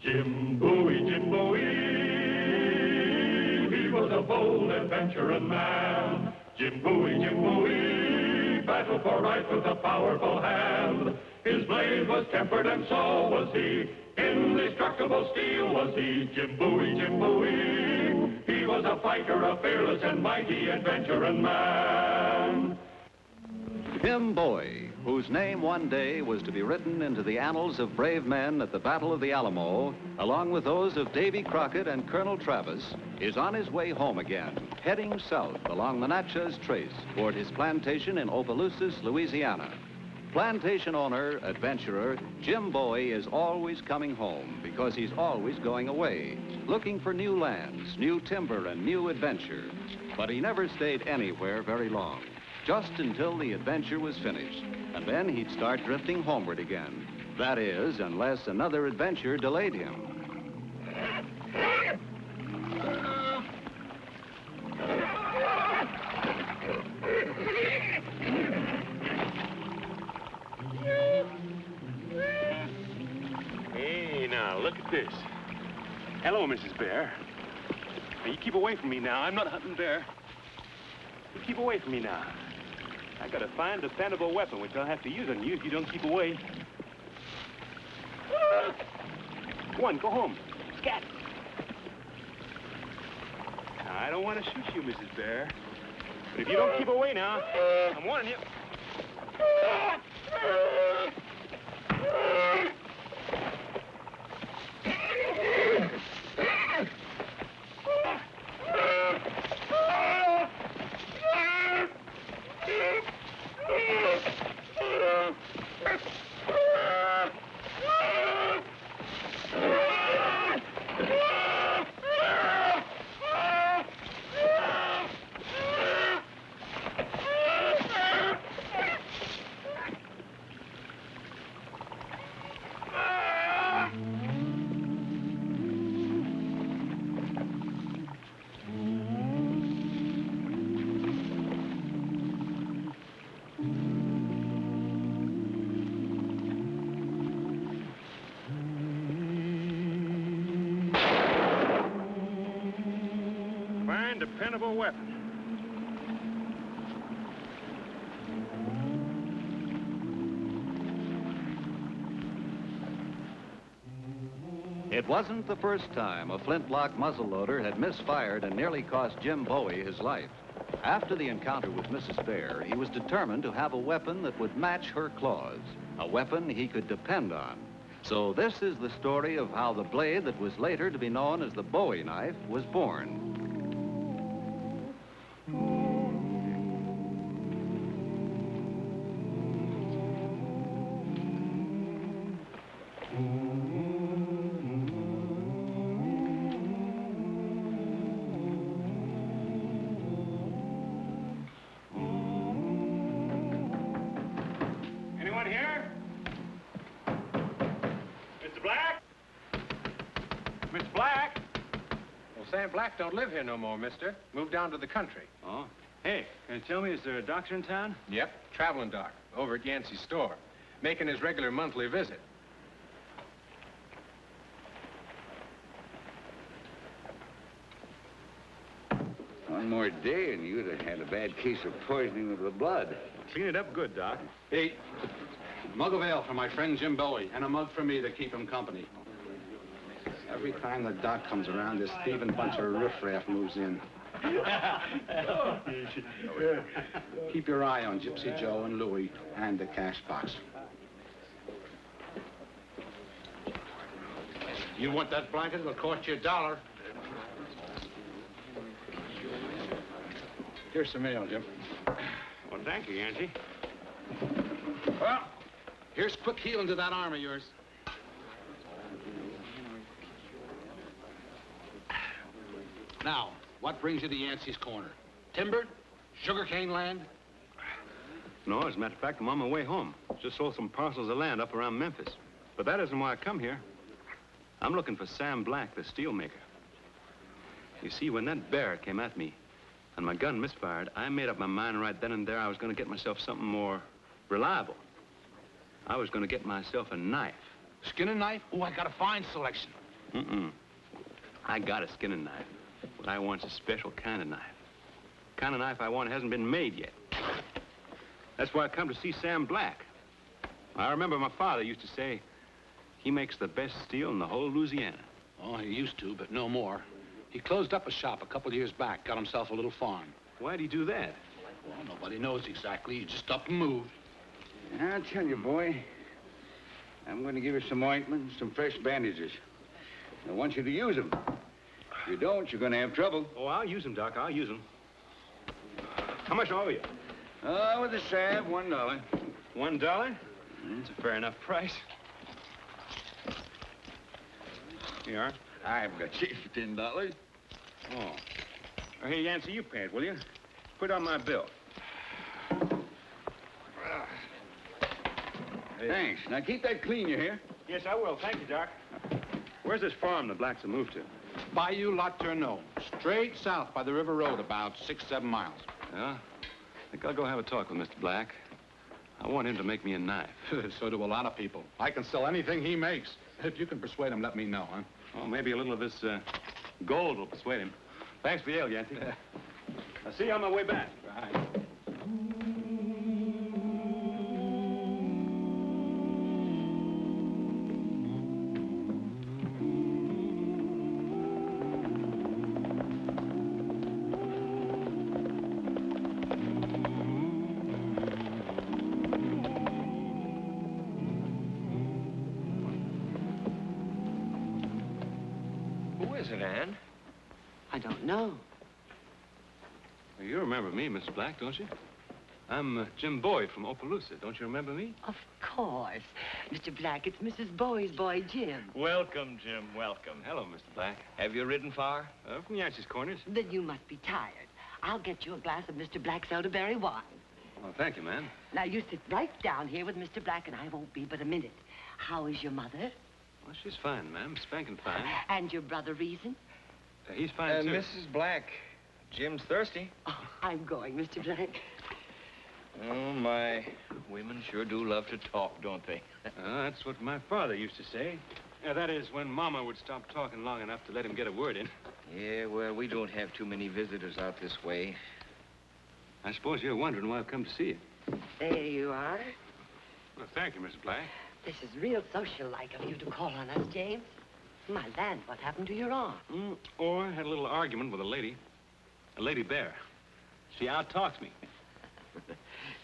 Jim Bowie, Jim Bowie, he was a bold adventuring man. Jim Bowie, battled for right with a powerful hand. His blade was tempered and so was he. Indestructible steel was he. Jim Bowie, he was a fighter, a fearless and mighty adventuring man. Jim Bowie, whose name one day was to be written into the annals of brave men at the Battle of the Alamo, along with those of Davy Crockett and Colonel Travis, is on his way home again, heading south along the Natchez Trace toward his plantation in Opelousas, Louisiana. Plantation owner, adventurer, Jim Bowie is always coming home because he's always going away, looking for new lands, new timber, and new adventure. But he never stayed anywhere very long, just until the adventure was finished, and then he'd start drifting homeward again. That is, unless another adventure delayed him. Hey, now, look at this. Hello, Mrs. Bear. Now, you keep away from me now. I'm not hunting bear. You keep away from me now. I gotta find a dependable weapon, which I'll have to use on you if you don't keep away. Go on, go home. Scat. Now, I don't want to shoot you, Mrs. Bear. But if you don't keep away now, I'm warning you. Dependable weapon. It wasn't the first time a flintlock muzzleloader had misfired and nearly cost Jim Bowie his life. After the encounter with Mrs. Bear, he was determined to have a weapon that would match her claws, a weapon he could depend on. So this is the story of how the blade that was later to be known as the Bowie knife was born. Anyone here? Mr. Black? Mr. Black? Well, Sam Black don't live here no more, mister. Moved down to the country. Oh. Hey, can you tell me, is there a doctor in town? Yep, traveling doc, over at Yancey's store, making his regular monthly visit. One more day and you'd have had a bad case of poisoning of the blood. Clean it up good, Doc. Hey, a mug of ale for my friend Jim Bowie, and a mug for me to keep him company. Every time the doc comes around, this thieving bunch of riffraff moves in. Keep your eye on Gypsy Joe and Louie and the cash box. You want that blanket? It'll cost you $1. Here's some mail, Jim. Well, thank you, Yancey. Well, here's quick healing to that arm of yours. Now, what brings you to Yancey's Corner? Timber? Sugarcane land? No, as a matter of fact, I'm on my way home. Just sold some parcels of land up around Memphis. But that isn't why I come here. I'm looking for Sam Black, the steelmaker. You see, when that bear came at me and my gun misfired, I made up my mind right then and there I was going to get myself something more reliable. I was going to get myself a knife. Skinning knife? Oh, I got a fine selection. Mm-mm. I got a skinning knife. What I want's a special kind of knife. The kind of knife I want hasn't been made yet. That's why I come to see Sam Black. I remember my father used to say he makes the best steel in the whole Louisiana. Oh, he used to, but no more. He closed up a shop a couple years back, got himself a little farm. Why'd he do that? Well, nobody knows exactly. He just up and moved. I'll tell you, boy. I'm going to give you some ointment and some fresh bandages. I want you to use them. If you don't, you're going to have trouble. Oh, I'll use them, Doc. I'll use them. How much owe you? Oh, with a salve, $1. $1? That's a fair enough price. Here you are. I've got you for $10. Oh. Oh, here, Yancey, you pay it, will you? Put on my bill. Thanks. Now, keep that clean, you hear? Yes, I will. Thank you, Doc. Where's this farm the Blacks have moved to? Bayou La Tourneau. Straight south by the river road, about 6-7 miles. Yeah? I think I'll go have a talk with Mr. Black. I want him to make me a knife. So do a lot of people. I can sell anything he makes. If you can persuade him, let me know, huh? Well, maybe a little of this gold will persuade him. Thanks for the ale, Yancey. I'll see you on my way back. Right. Who is it, Ann? I don't know. Well, you remember me, Mr. Black, don't you? I'm Jim Bowie from Opelousas. Don't you remember me? Of course. Mr. Black, it's Mrs. Bowie's boy, Jim. Welcome, Jim. Welcome. Hello, Mr. Black. Have you ridden far? From Yancey's Corners. Then you must be tired. I'll get you a glass of Mr. Black's elderberry wine. Well, thank you, ma'am. Now, you sit right down here with Mr. Black, and I won't be but a minute. How is your mother? Well, she's fine, ma'am. Spanking fine. And your brother, Reason? He's fine, too. Mrs. Black. Jim's thirsty. Oh, I'm going, Mr. Black. Oh, my. Women sure do love to talk, don't they? That's what my father used to say. That is, when Mama would stop talking long enough to let him get a word in. Yeah, well, we don't have too many visitors out this way. I suppose you're wondering why I've come to see you. There you are. Well, thank you, Mr. Black. This is real social-like of you to call on us, James. My land, what happened to your arm? Or I had a little argument with a lady bear. She out-talks me.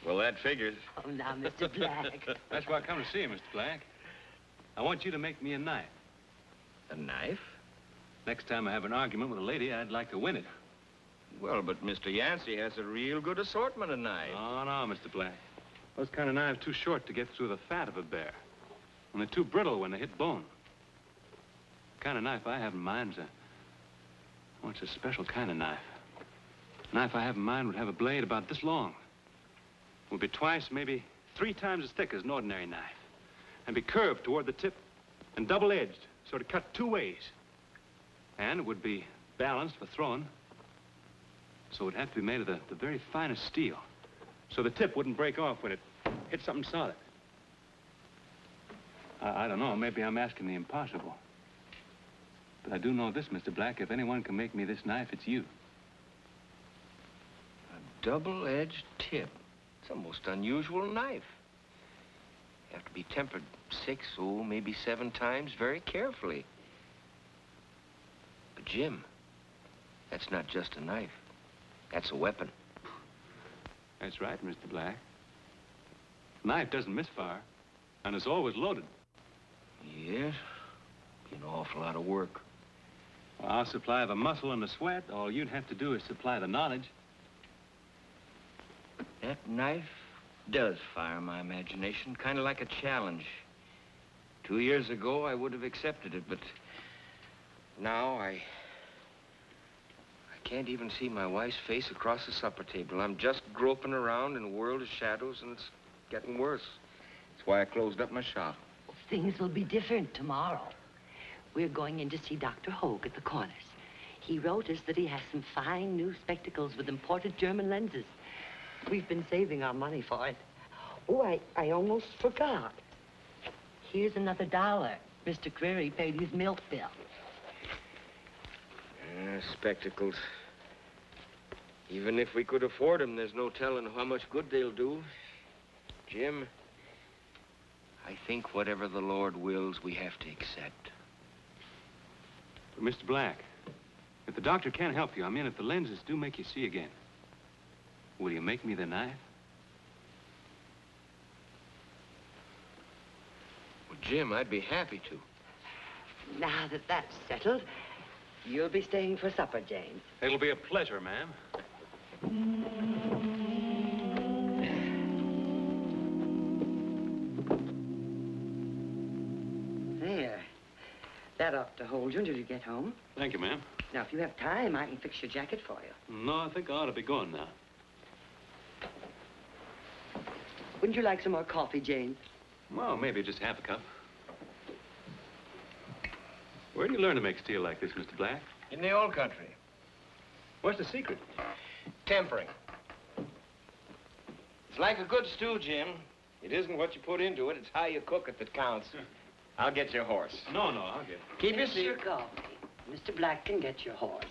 Well, that figures. Oh, now, Mr. Black. That's why I come to see you, Mr. Black. I want you to make me a knife. A knife? Next time I have an argument with a lady, I'd like to win it. Well, but Mr. Yancey has a real good assortment of knives. Oh, no, Mr. Black. Those kind of knives too short to get through the fat of a bear. And they're too brittle when they hit bone. The kind of knife I have in mind is it's a special kind of knife. The knife I have in mind would have a blade about this long. It would be twice, maybe 3 times as thick as an ordinary knife. And be curved toward the tip and double-edged, so to cut 2 ways. And it would be balanced for throwing. So it would have to be made of the very finest steel. So the tip wouldn't break off when it hit something solid. I don't know, maybe I'm asking the impossible. But I do know this, Mr. Black, if anyone can make me this knife, it's you. A double-edged tip. It's a most unusual knife. You have to be tempered 6, maybe 7 times very carefully. But, Jim, that's not just a knife. That's a weapon. That's right, Mr. Black. Knife doesn't misfire, and it's always loaded. Yes, an awful lot of work. Well, I'll supply the muscle and the sweat. All you'd have to do is supply the knowledge. That knife does fire my imagination, kind of like a challenge. 2 years ago, I would have accepted it, but now I can't even see my wife's face across the supper table. I'm just groping around in a world of shadows, and it's getting worse. That's why I closed up my shop. Things will be different tomorrow. We're going in to see Dr. Hogue at the Corners. He wrote us that he has some fine new spectacles with imported German lenses. We've been saving our money for it. Oh, I almost forgot. Here's another $1. Mr. Creary paid his milk bill. Spectacles. Even if we could afford them, there's no telling how much good they'll do. Jim, I think whatever the Lord wills, we have to accept. But, Mr. Black, if the doctor can't help you, I mean, if the lenses do make you see again, will you make me the knife? Well, Jim, I'd be happy to. Now that that's settled, you'll be staying for supper, James. It'll be a pleasure, ma'am. There. That ought to hold you until you get home. Thank you, ma'am. Now, if you have time, I can fix your jacket for you. No, I think I ought to be going now. Wouldn't you like some more coffee, James? Well, maybe just half a cup. Where do you learn to make steel like this, Mr. Black? In the old country. What's the secret? Tempering. It's like a good stew, Jim. It isn't what you put into it, it's how you cook it that counts. I'll get your horse. No, I'll get it. Keep your Fix seat. your coffee. Mr. Black can get your horse.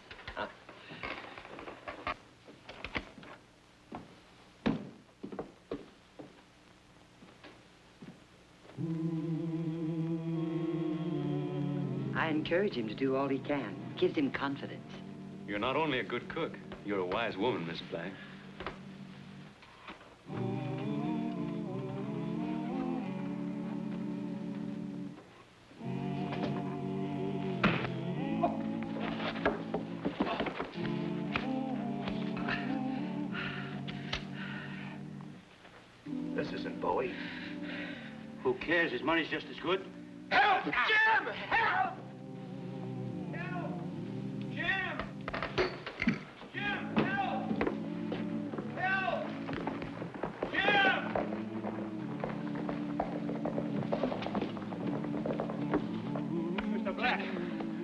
I encourage him to do all he can. Gives him confidence. You're not only a good cook, you're a wise woman, Miss Black. This isn't Bowie. Who cares? His money's just as good. Help! Jim! Help! Help! Jim! Jim, help! Help! Jim! Mr. Black,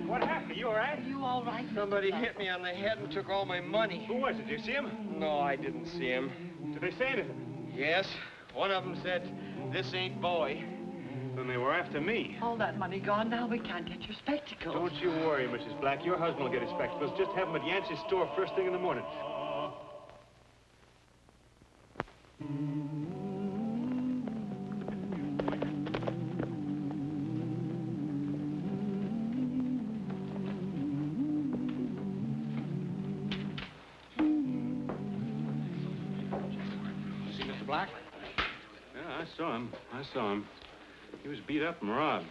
what happened? Are you all right? Are you all right? Somebody hit me on the head and took all my money. Who was it? Did you see him? No, I didn't see him. Did they say anything? Yes, one of them said, "This ain't Bowie." Then they were after me. All that money gone now, we can't get your spectacles. Don't you worry, Mrs. Black. Your husband will get his spectacles. Just have them at Yancey's store first thing in the morning. See Mr. Black? Yeah, I saw him. He was beat up and robbed.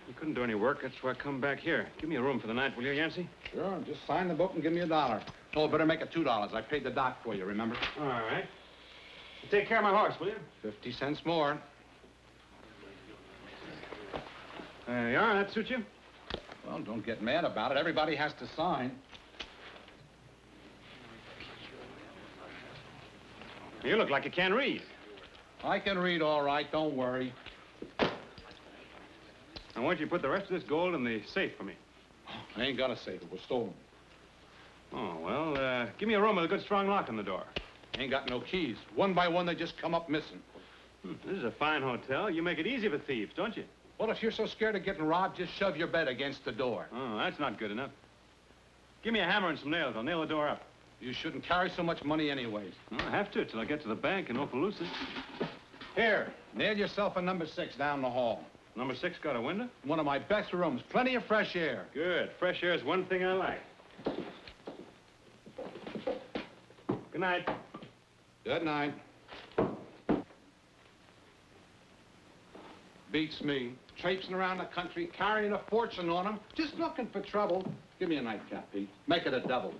He couldn't do any work. That's why I come back here. Give me a room for the night, will you, Yancey? Sure, just sign the book and give me $1. Oh, better make it $2. I paid the doc for you, remember? All right. Take care of my horse, will you? 50 cents more. There you are. That suit you? Well, don't get mad about it. Everybody has to sign. You look like you can't read. I can read all right, don't worry. I want you to put the rest of this gold in the safe for me. I ain't got a safe. It was stolen. Oh, well, give me a room with a good strong lock on the door. Ain't got no keys. One by one, they just come up missing. This is a fine hotel. You make it easy for thieves, don't you? Well, if you're so scared of getting robbed, just shove your bed against the door. Oh, that's not good enough. Give me a hammer and some nails. I'll nail the door up. You shouldn't carry so much money anyways. Well, I have to till I get to the bank in Opelousas. Here, nail yourself a number 6 down the hall. Number 6 got a window? One of my best rooms. Plenty of fresh air. Good. Fresh air is one thing I like. Good night. Good night. Beats me. Traipsing around the country, carrying a fortune on him, just looking for trouble. Give me a nightcap, Pete. Make it a double.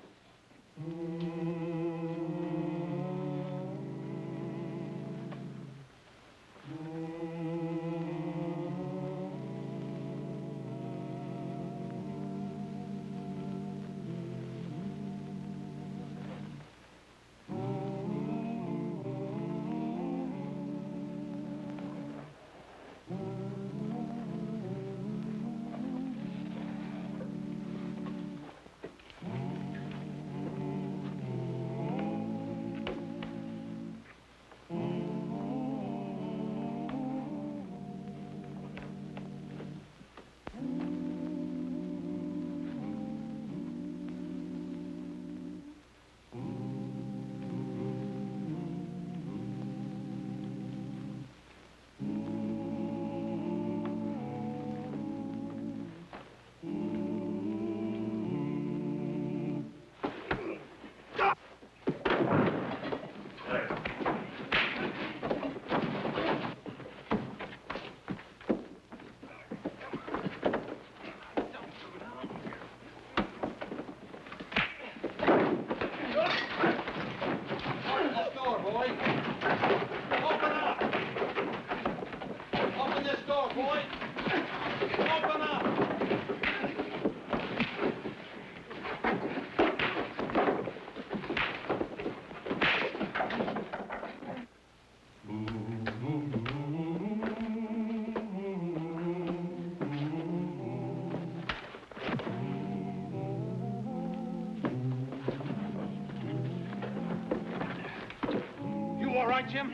Jim?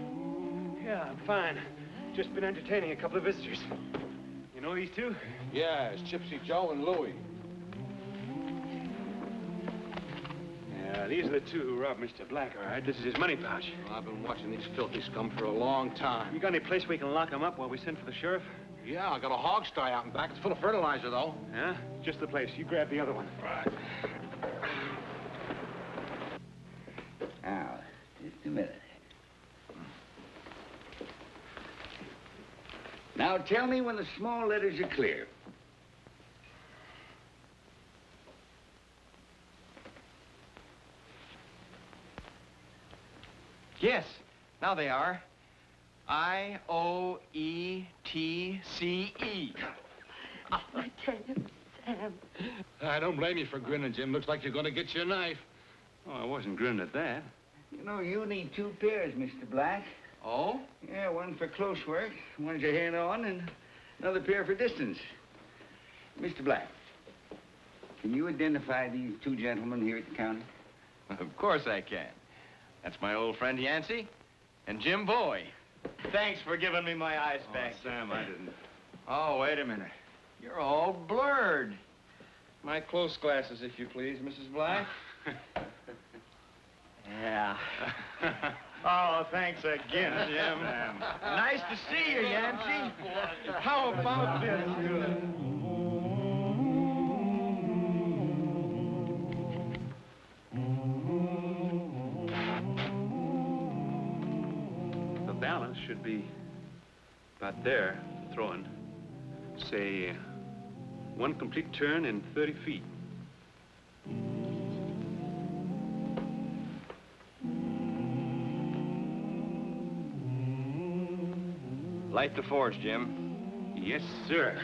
Yeah, I'm fine. Just been entertaining a couple of visitors. You know these two? Yeah, it's Gypsy Joe and Louie. Yeah, these are the two who robbed Mr. Black, all right? This is his money pouch. Well, I've been watching these filthy scum for a long time. You got any place where we can lock them up while we send for the sheriff? Yeah, I got a hog sty out in back. It's full of fertilizer, though. Yeah? Just the place. You grab the other one. Right. Now, just a minute. Now, tell me when the small letters are clear. Yes, now they are. I-O-E-T-C-E. Oh, I tell you, Sam. I don't blame you for grinning, Jim. Looks like you're going to get your knife. Oh, I wasn't grinning at that. You know, you need 2 pairs, Mr. Black. Oh? Yeah, one for close work, one to hand on, and another pair for distance. Mr. Black, can you identify these 2 gentlemen here at the counter? Of course I can. That's my old friend Yancey and Jim Bowie. Thanks for giving me my eyes back. Sam, I didn't. Oh, wait a minute. You're all blurred. My close glasses, if you please, Mrs. Black. Yeah. Oh, thanks again, Jim. Nice to see you, Yancey. How about this? The balance should be about there, throwing. Say, 1 complete turn in 30 feet. Light the forge, Jim. Yes, sir.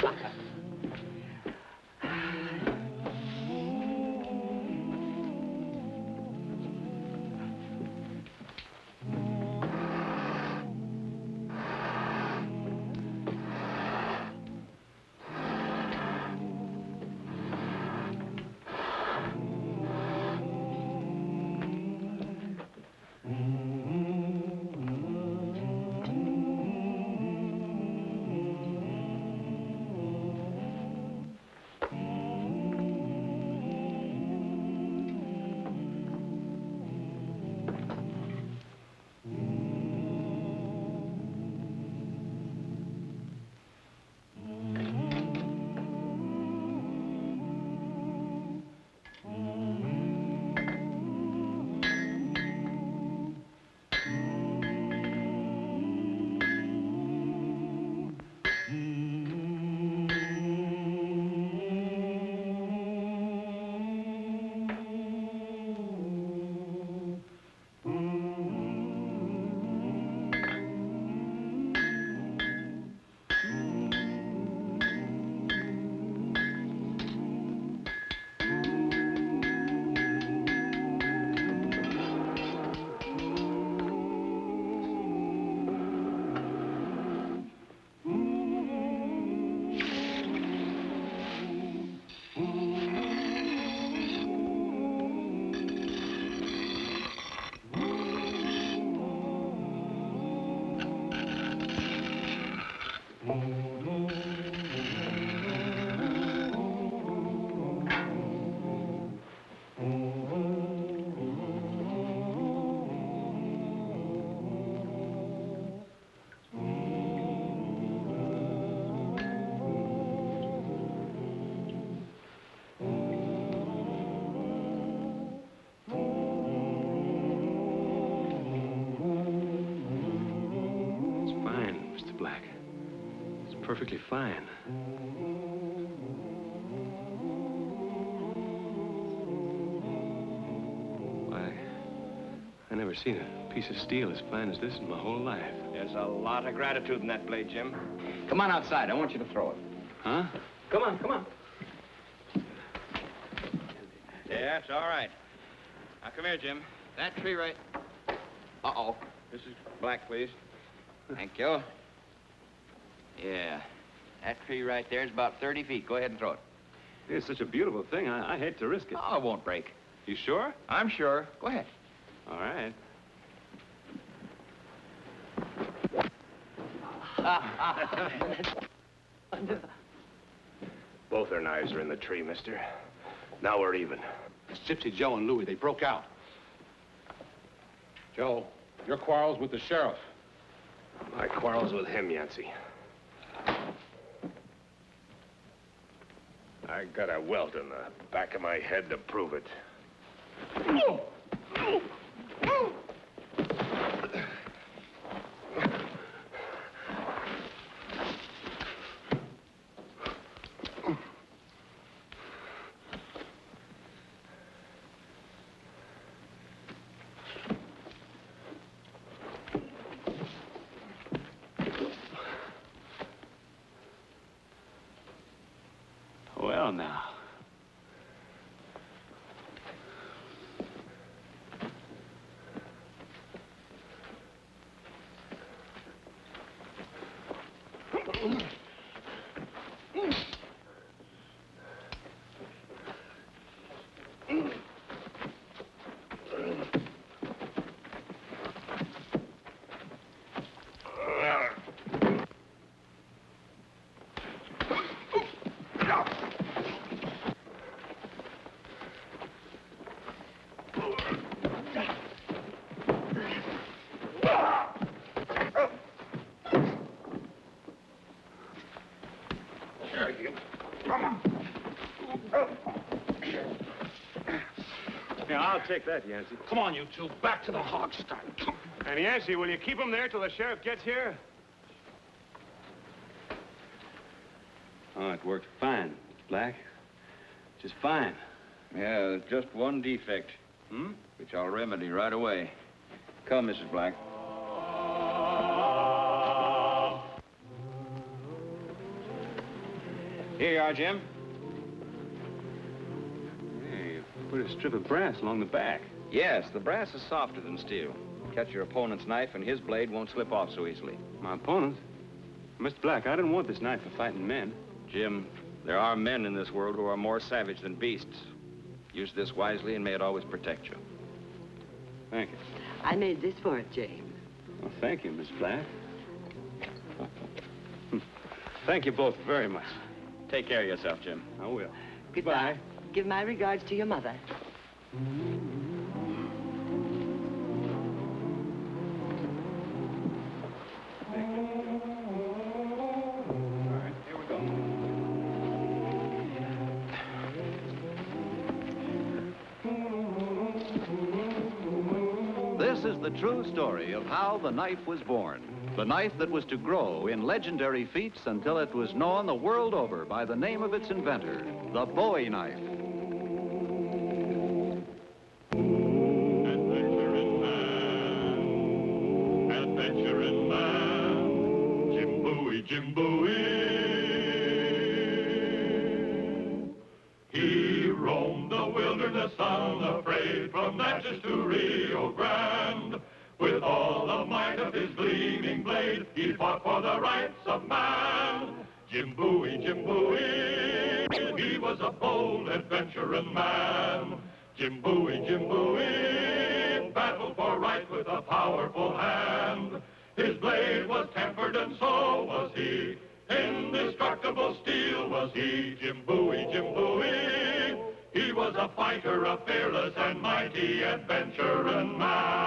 Perfectly fine. I never seen a piece of steel as fine as this in my whole life. There's a lot of gratitude in that blade, Jim. Come on outside. I want you to throw it. Huh? Come on, come on. Yeah, it's all right. Now, come here, Jim. That tree right... Uh-oh. This is Black, please. Thank you. Yeah. That tree right there is about 30 feet. Go ahead and throw it. It's such a beautiful thing. I hate to risk it. Oh, it won't break. You sure? I'm sure. Go ahead. All right. Wonderful. Both their knives are in the tree, mister. Now we're even. It's Gypsy Joe and Louie. They broke out. Joe, your quarrel's with the sheriff. My quarrel's with him, Yancey. I got a welt in the back of my head to prove it. Well, now. Yeah, I'll take that, Yancey. Come on, you two. Back to the hog sty. And Yancey, will you keep him there till the sheriff gets here? Oh, it worked fine, Black. Just fine. Yeah, there's just one defect. Which I'll remedy right away. Come, Mrs. Black. Here you are, Jim. Hey, you put a strip of brass along the back. Yes, the brass is softer than steel. Catch your opponent's knife and his blade won't slip off so easily. My opponent? Mr. Black, I didn't want this knife for fighting men. Jim, there are men in this world who are more savage than beasts. Use this wisely and may it always protect you. Thank you. I made this for it, James. Well, thank you, Miss Black. Thank you both very much. Take care of yourself, Jim. I will. Goodbye. Give my regards to your mother. This is the true story of how the knife was born. The knife that was to grow in legendary feats until it was known the world over by the name of its inventor, the Bowie knife. Adventure in man, Jim Bowie, Jim Bowie. He roamed the wilderness unafraid from Natchez to Rio Grande. With all the might of his gleaming blade, he fought for the rights of man. Jim Bowie, Jim Bowie, he was a bold adventuring man. Jim Bowie, battled for right with a powerful hand. His blade was tempered and so was he. Indestructible steel was he. Jim Bowie, he was a fighter, a fearless and mighty adventuring man.